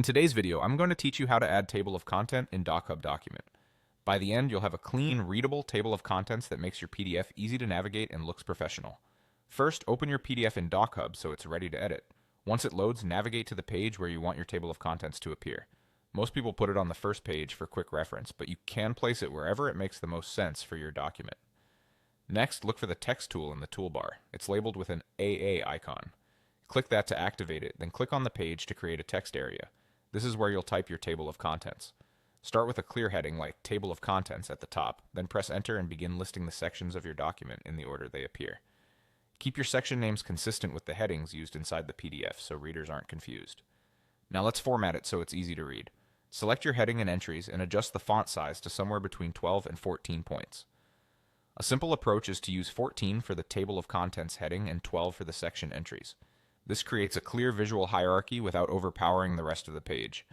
In today's video, I'm going to teach you how to add table of content in DocHub document. By the end, you'll have a clean, readable table of contents that makes your PDF easy to navigate and looks professional. First, open your PDF in DocHub so it's ready to edit. Once it loads, navigate to the page where you want your table of contents to appear. Most people put it on the first page for quick reference, but you can place it wherever it makes the most sense for your document. Next, look for the text tool in the toolbar. It's labeled with an AA icon. Click that to activate it, then click on the page to create a text area. This is where you'll type your table of contents. Start with a clear heading like Table of Contents at the top, then press Enter and begin listing the sections of your document in the order they appear. Keep your section names consistent with the headings used inside the PDF so readers aren't confused. Now let's format it so it's easy to read. Select your heading and entries and adjust the font size to somewhere between 12 and 14 points. A simple approach is to use 14 for the Table of Contents heading and 12 for the section entries. This creates a clear visual hierarchy without overpowering the rest of the page.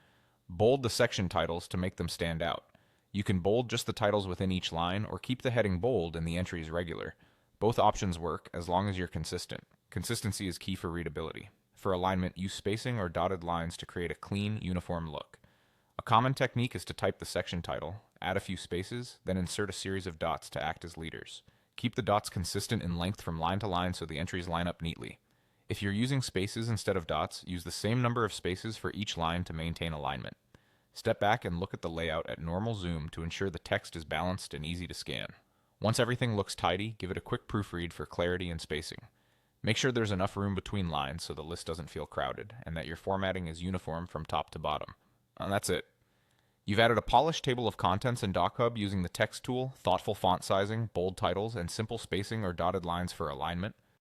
Bold the section titles to make them stand out. You can bold just the titles within each line or keep the heading bold and the entries regular. Both options work as long as you're consistent. Consistency is key for readability. For alignment, use spacing or dotted lines to create a clean, uniform look. A common technique is to type the section title, add a few spaces, then insert a series of dots to act as leaders. Keep the dots consistent in length from line to line so the entries line up neatly. If you're using spaces instead of dots, use the same number of spaces for each line to maintain alignment. Step back and look at the layout at normal zoom to ensure the text is balanced and easy to scan. Once everything looks tidy, give it a quick proofread for clarity and spacing. Make sure there's enough room between lines so the list doesn't feel crowded, and that your formatting is uniform from top to bottom. And that's it. You've added a polished table of contents in DocHub using the text tool, thoughtful font sizing, bold titles, and simple spacing or dotted lines for alignment.